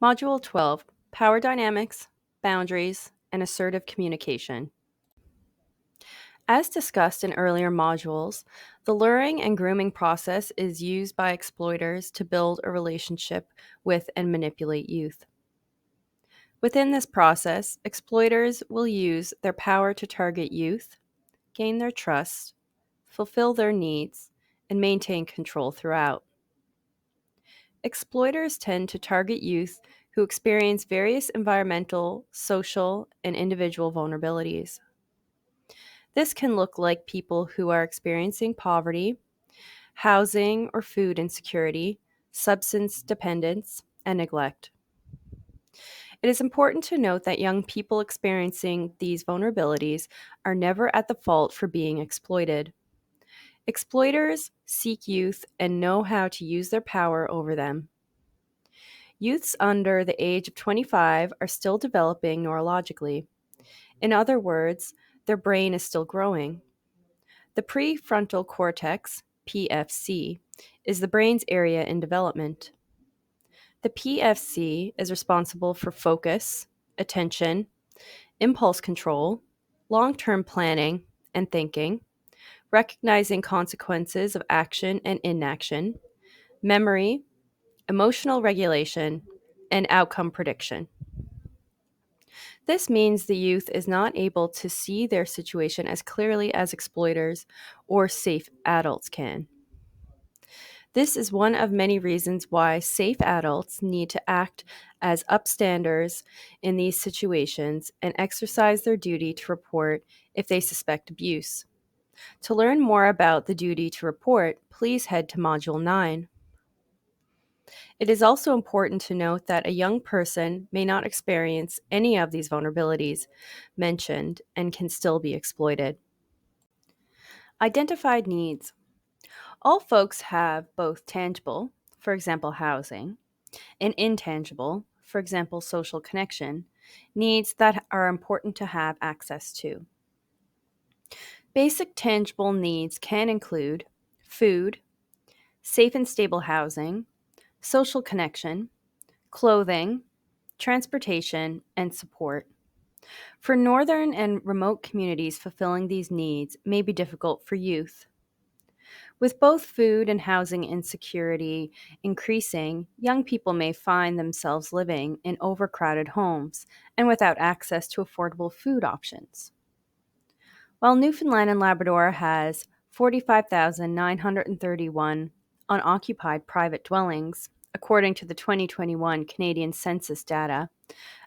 Module 12, Power Dynamics, Boundaries, and Assertive Communication. As discussed in earlier modules, the luring and grooming process is used by exploiters to build a relationship with and manipulate youth. Within this process, exploiters will use their power to target youth, gain their trust, fulfill their needs, and maintain control throughout. Exploiters tend to target youth who experience various environmental, social, and individual vulnerabilities. This can look like people who are experiencing poverty, housing or food insecurity, substance dependence, and neglect. It is important to note that young people experiencing these vulnerabilities are never at the fault for being exploited. Exploiters seek youth and know how to use their power over them. Youths under the age of 25 are still developing neurologically. In other words, their brain is still growing. The prefrontal cortex, PFC, is the brain's area in development. The PFC is responsible for focus, attention, impulse control, long term planning and thinking, recognizing consequences of action and inaction, memory, emotional regulation, and outcome prediction. This means the youth is not able to see their situation as clearly as exploiters or safe adults can. This is one of many reasons why safe adults need to act as upstanders in these situations and exercise their duty to report if they suspect abuse. To learn more about the duty to report, please head to Module 9. It is also important to note that a young person may not experience any of these vulnerabilities mentioned and can still be exploited. Identified needs. All folks have both tangible, for example, housing, and intangible, for example, social connection, needs that are important to have access to. Basic tangible needs can include food, safe and stable housing, social connection, clothing, transportation, and support. For northern and remote communities, fulfilling these needs may be difficult for youth. With both food and housing insecurity increasing, young people may find themselves living in overcrowded homes and without access to affordable food options. While Newfoundland and Labrador has 45,931 unoccupied private dwellings, according to the 2021 Canadian Census data,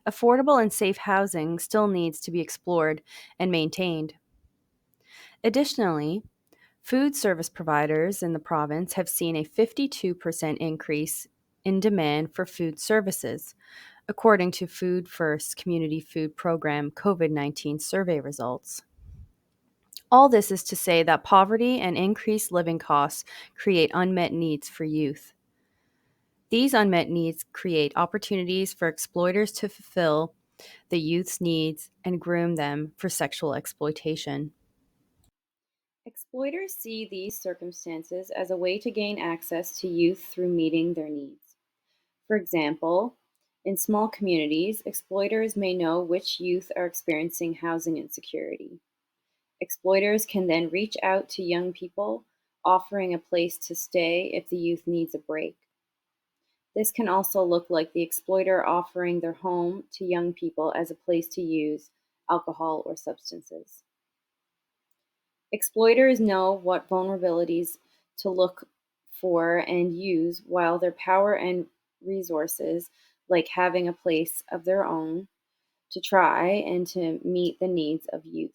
affordable and safe housing still needs to be explored and maintained. Additionally, food service providers in the province have seen a 52% increase in demand for food services, according to Food First Community Food Program COVID-19 survey results. All this is to say that poverty and increased living costs create unmet needs for youth. These unmet needs create opportunities for exploiters to fulfill the youth's needs and groom them for sexual exploitation. Exploiters see these circumstances as a way to gain access to youth through meeting their needs. For example, in small communities, exploiters may know which youth are experiencing housing insecurity. Exploiters can then reach out to young people, offering a place to stay if the youth needs a break. This can also look like the exploiter offering their home to young people as a place to use alcohol or substances. Exploiters know what vulnerabilities to look for and use, while their power and resources, like having a place of their own, to try and to meet the needs of youth.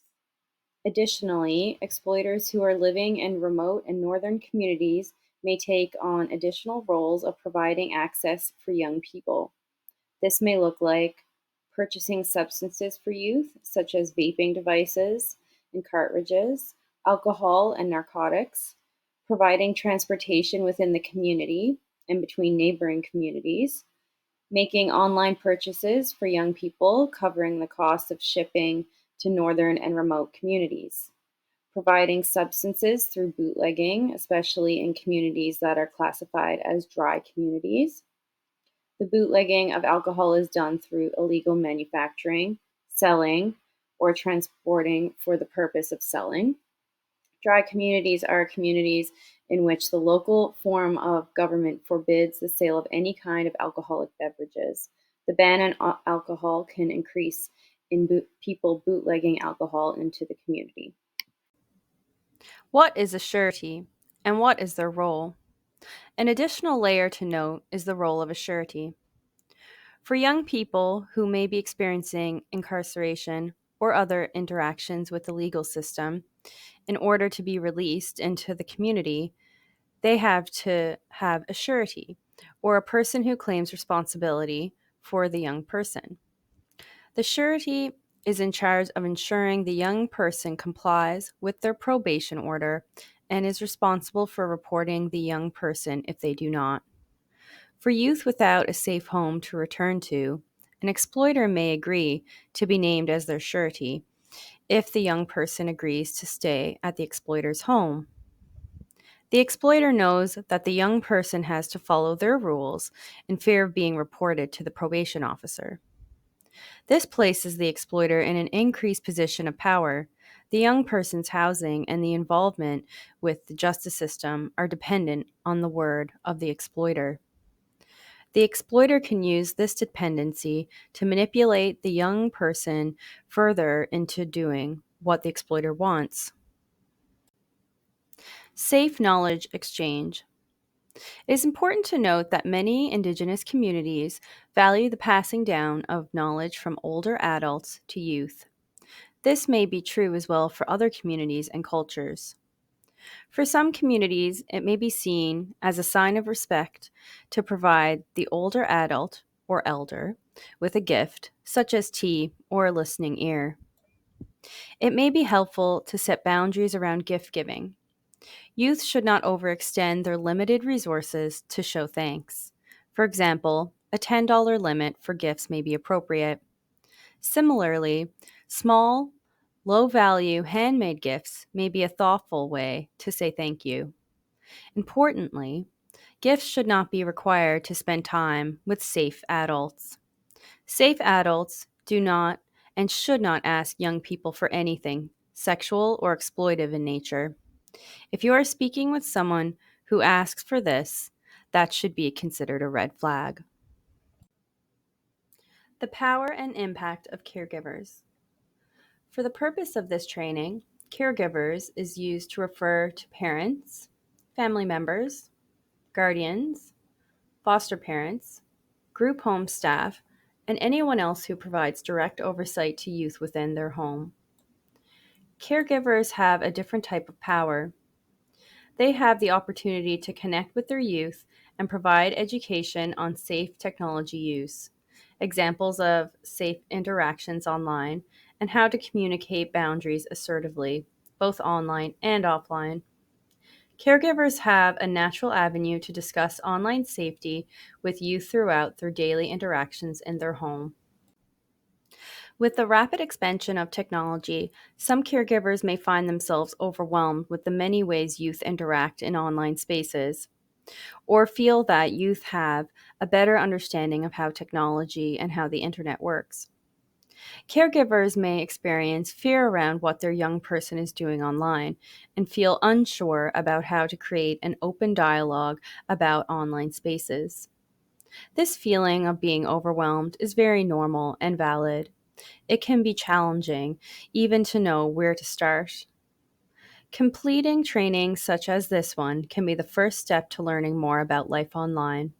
Additionally, exploiters who are living in remote and northern communities may take on additional roles of providing access for young people. This may look like purchasing substances for youth, such as vaping devices and cartridges, alcohol and narcotics, providing transportation within the community and between neighboring communities, making online purchases for young people, covering the cost of shipping to northern and remote communities, providing substances through bootlegging, especially in communities that are classified as dry communities, The bootlegging of alcohol is done through illegal manufacturing, selling, or transporting for the purpose of selling. Dry communities are communities in which the local form of government forbids the sale of any kind of alcoholic beverages. The ban on alcohol can increase in people bootlegging alcohol into the community. What is a surety, and what is their role? An additional layer to note is the role of a surety. For young people who may be experiencing incarceration or other interactions with the legal system, in order to be released into the community, they have to have a surety, or a person who claims responsibility for the young person. The surety is in charge of ensuring the young person complies with their probation order and is responsible for reporting the young person if they do not. For youth without a safe home to return to, an exploiter may agree to be named as their surety if the young person agrees to stay at the exploiter's home. The exploiter knows that the young person has to follow their rules in fear of being reported to the probation officer. This places the exploiter in an increased position of power. The young person's housing and the involvement with the justice system are dependent on the word of the exploiter. The exploiter can use this dependency to manipulate the young person further into doing what the exploiter wants. Safe knowledge exchange. It is important to note that many Indigenous communities value the passing down of knowledge from older adults to youth. This may be true as well for other communities and cultures. For some communities, it may be seen as a sign of respect to provide the older adult or elder with a gift, such as tea or a listening ear. It may be helpful to set boundaries around gift giving. Youth should not overextend their limited resources to show thanks. For example, a $10 limit for gifts may be appropriate. Similarly, small, low value handmade gifts may be a thoughtful way to say thank you. Importantly, gifts should not be required to spend time with safe adults. Safe adults do not and should not ask young people for anything sexual or exploitive in nature. If you are speaking with someone who asks for this, that should be considered a red flag. The power and impact of caregivers. For the purpose of this training, caregivers is used to refer to parents, family members, guardians, foster parents, group home staff, and anyone else who provides direct oversight to youth within their home. Caregivers have a different type of power. They have the opportunity to connect with their youth and provide education on safe technology use, examples of safe interactions online, and how to communicate boundaries assertively, both online and offline. Caregivers have a natural avenue to discuss online safety with youth throughout their daily interactions in their home. With the rapid expansion of technology, some caregivers may find themselves overwhelmed with the many ways youth interact in online spaces, or feel that youth have a better understanding of how technology and how the internet works. Caregivers may experience fear around what their young person is doing online and feel unsure about how to create an open dialogue about online spaces. This feeling of being overwhelmed is very normal and valid. It can be challenging even to know where to start. Completing training such as this one can be the first step to learning more about life online.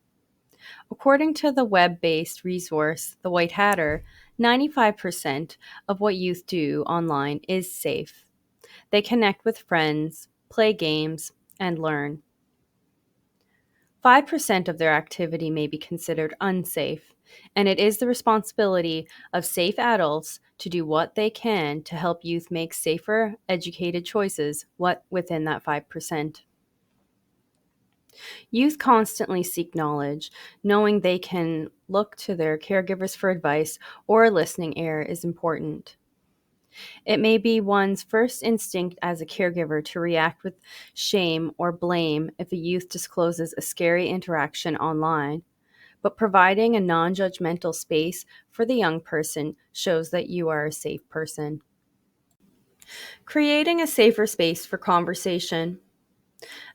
According to the web based resource, The White Hatter, 95% of what youth do online is safe. They connect with friends, play games, and learn. 5% of their activity may be considered unsafe, and it is the responsibility of safe adults to do what they can to help youth make safer, educated choices within that 5%. Youth constantly seek knowledge. Knowing they can look to their caregivers for advice or a listening ear is important. It may be one's first instinct as a caregiver to react with shame or blame if a youth discloses a scary interaction online, but providing a non judgmental space for the young person shows that you are a safe person. Creating a safer space for conversation.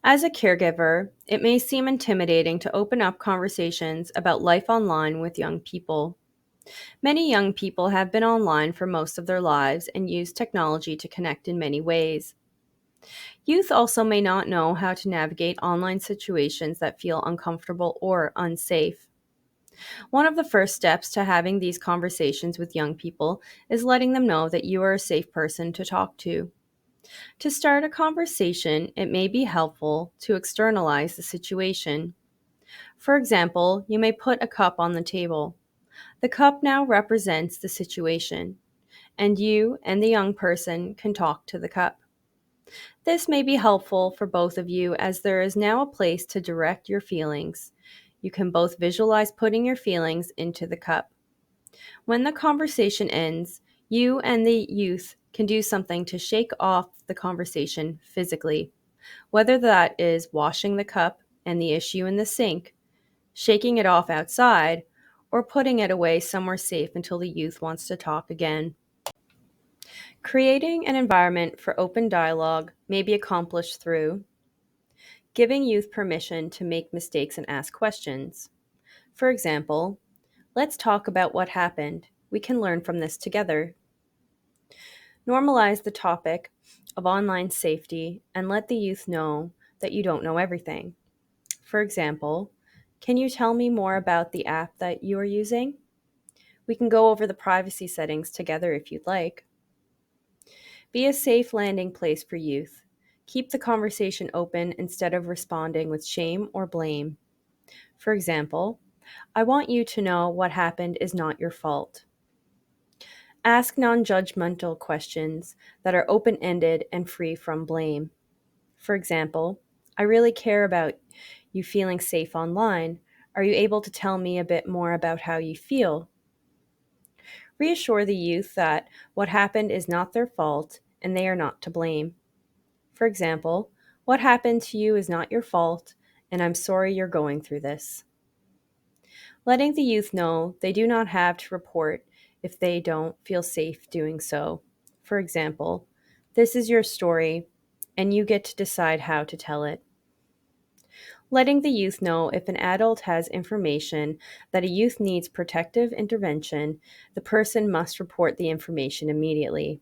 As a caregiver, it may seem intimidating to open up conversations about life online with young people. Many young people have been online for most of their lives and use technology to connect in many ways. Youth also may not know how to navigate online situations that feel uncomfortable or unsafe. One of the first steps to having these conversations with young people is letting them know that you are a safe person to talk to. To start a conversation, it may be helpful to externalize the situation. For example, you may put a cup on the table. The cup now represents the situation, and you and the young person can talk to the cup. This may be helpful for both of you as there is now a place to direct your feelings. You can both visualize putting your feelings into the cup. When the conversation ends, you and the youth can do something to shake off the conversation physically, whether that is washing the cup and the issue in the sink, shaking it off outside, or putting it away somewhere safe until the youth wants to talk again. Creating an environment for open dialogue may be accomplished through giving youth permission to make mistakes and ask questions. For example, let's talk about what happened. We can learn from this together. Normalize the topic of online safety and let the youth know that you don't know everything. For example, can you tell me more about the app that you are using? We can go over the privacy settings together if you'd like. Be a safe landing place for youth. Keep the conversation open instead of responding with shame or blame. For example, I want you to know what happened is not your fault. Ask non judgmental questions that are open ended and free from blame. For example, I really care about you feeling safe online. Are you able to tell me a bit more about how you feel? Reassure the youth that what happened is not their fault and they are not to blame. For example, what happened to you is not your fault, and I'm sorry you're going through this. Letting the youth know they do not have to report if they don't feel safe doing so. For example, this is your story, and you get to decide how to tell it. Letting the youth know if an adult has information that a youth needs protective intervention, the person must report the information immediately.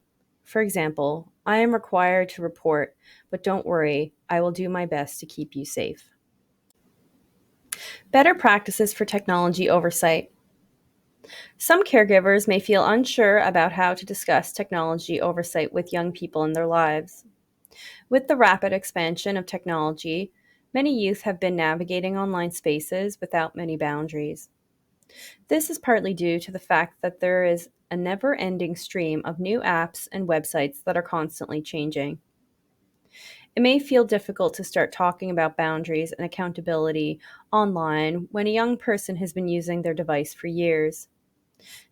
For example, I am required to report, but don't worry, I will do my best to keep you safe. Better practices for technology oversight. Some caregivers may feel unsure about how to discuss technology oversight with young people in their lives. With the rapid expansion of technology, many youth have been navigating online spaces without many boundaries. This is partly due to the fact that there is a never ending stream of new apps and websites that are constantly changing. It may feel difficult to start talking about boundaries and accountability online when a young person has been using their device for years.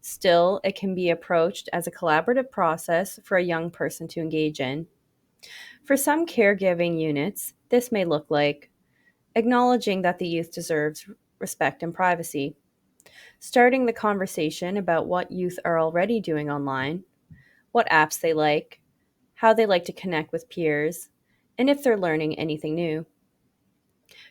Still, it can be approached as a collaborative process for a young person to engage in. For some caregiving units, this may look like acknowledging that the youth deserves respect and privacy, starting the conversation about what youth are already doing online, what apps they like, how they like to connect with peers, and if they're learning anything new.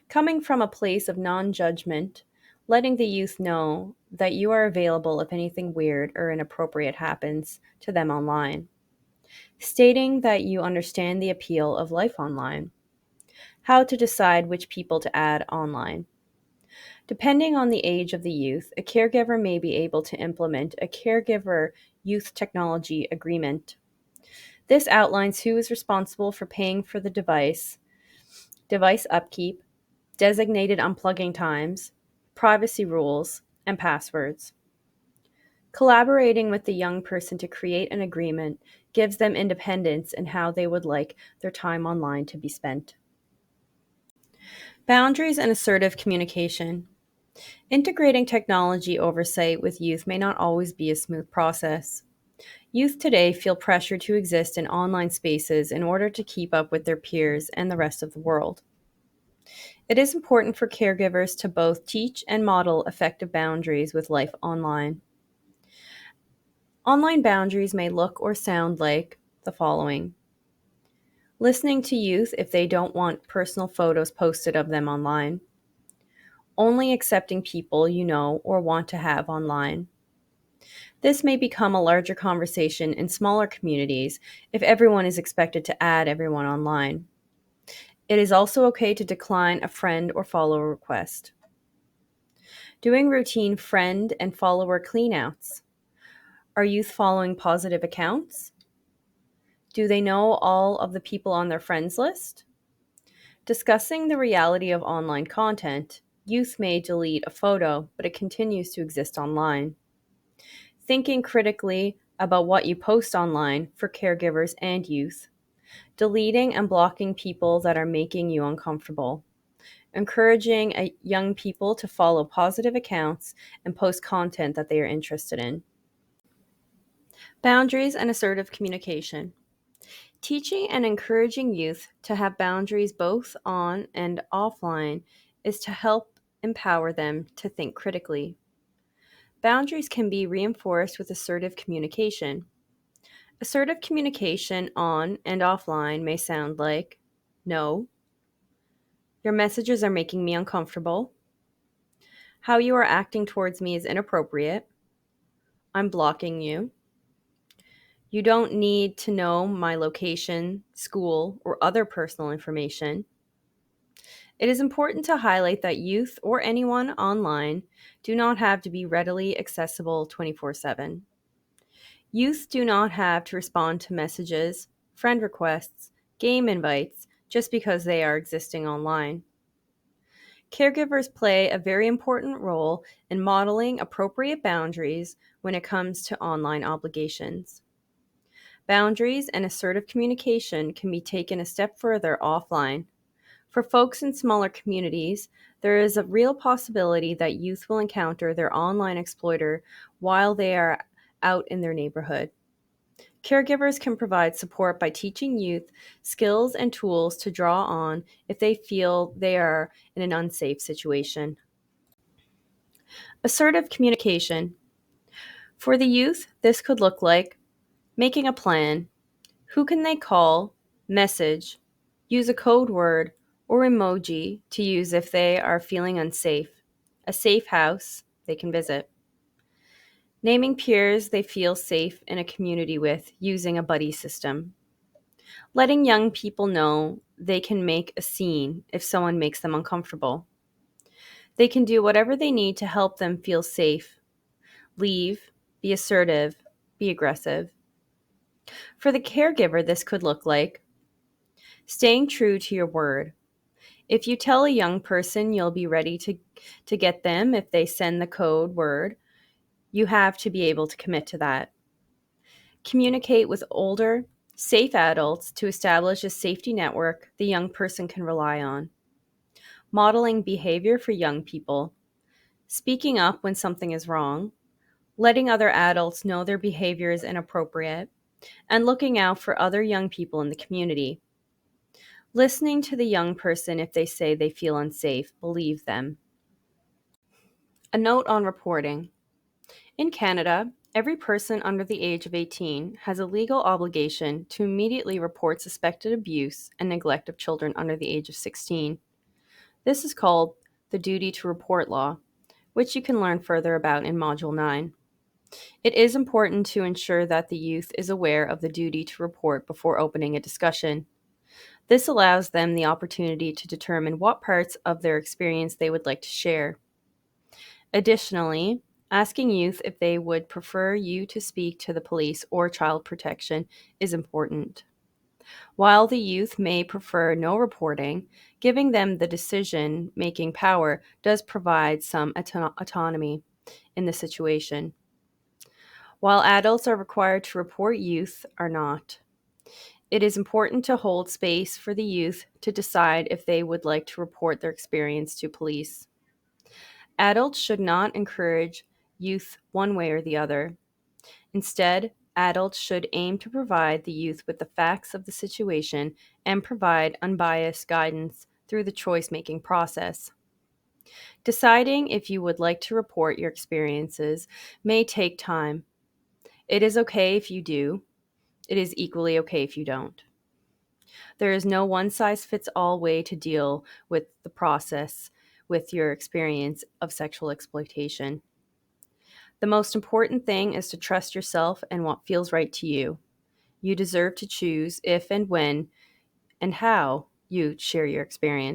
Coming from a place of non judgment, letting the youth know that you are available if anything weird or inappropriate happens to them online. Stating that you understand the appeal of life online. How to decide which people to add online. Depending on the age of the youth, a caregiver may be able to implement a caregiver youth technology agreement. This outlines who is responsible for paying for the device upkeep, designated unplugging times, privacy rules, and passwords. Collaborating with the young person to create an agreement gives them independence in how they would like their time online to be spent. Boundaries and assertive communication. Integrating technology oversight with youth may not always be a smooth process. Youth today feel pressure to exist in online spaces in order to keep up with their peers and the rest of the world. It is important for caregivers to both teach and model effective boundaries with life online. Online boundaries may look or sound like the following: listening to youth if they don't want personal photos posted of them online, only accepting people you know or want to have online. This may become a larger conversation in smaller communities if everyone is expected to add everyone online. It is also okay to decline a friend or follower request. Doing routine friend and follower cleanouts. Are youth following positive accounts? Do they know all of the people on their friends list? Discussing the reality of online content. Youth may delete a photo, but it continues to exist online. Thinking critically about what you post online for caregivers and youth. Deleting and blocking people that are making you uncomfortable. Encouraging young people to follow positive accounts and post content that they are interested in. Boundaries and assertive communication. Teaching and encouraging youth to have boundaries both on and offline is to help empower them to think critically. Boundaries can be reinforced with assertive communication. Assertive communication on and offline may sound like: no, your messages are making me uncomfortable. How you are acting towards me is inappropriate. I'm blocking you. You don't need to know my location, school, or other personal information. It is important to highlight that youth or anyone online do not have to be readily accessible 24/7. Youth do not have to respond to messages, friend requests, game invites just because they are existing online. Caregivers play a very important role in modeling appropriate boundaries when it comes to online obligations. Boundaries and assertive communication can be taken a step further offline. For folks in smaller communities, there is a real possibility that youth will encounter their online exploiter while they are out in their neighborhood. Caregivers can provide support by teaching youth skills and tools to draw on if they feel they are in an unsafe situation. Assertive communication. For the youth, this could look like making a plan. Who can they call, message, use a code word or emoji to use if they are feeling unsafe? A safe house they can visit. Naming peers they feel safe in a community with using a buddy system. Letting young people know they can make a scene if someone makes them uncomfortable. They can do whatever they need to help them feel safe. Leave, be assertive, be aggressive. For the caregiver, this could look like staying true to your word. If you tell a young person you'll be ready to get them if they send the code word, you have to be able to commit to that. Communicate with older, safe adults to establish a safety network the young person can rely on. Modeling behavior for young people. Speaking up when something is wrong. Letting other adults know their behavior is inappropriate. And looking out for other young people in the community. Listening to the young person if they say they feel unsafe, believe them. A note on reporting. In Canada, every person under the age of 18 has a legal obligation to immediately report suspected abuse and neglect of children under the age of 16. This is called the Duty to Report Law, which you can learn further about in Module 9. It is important to ensure that the youth is aware of the duty to report before opening a discussion. This allows them the opportunity to determine what parts of their experience they would like to share. Additionally, asking youth if they would prefer you to speak to the police or child protection is important. While the youth may prefer no reporting, giving them the decision-making power does provide some autonomy in the situation. While adults are required to report, youth are not. It is important to hold space for the youth to decide if they would like to report their experience to police. Adults should not encourage youth one way or the other. Instead, adults should aim to provide the youth with the facts of the situation and provide unbiased guidance through the choice making process. Deciding if you would like to report your experiences may take time. It is okay if you do, it is equally okay if you don't. There is no one size fits all way to deal with the process with your experience of sexual exploitation. The most important thing is to trust yourself and what feels right to you. You deserve to choose if and when and how you share your experience.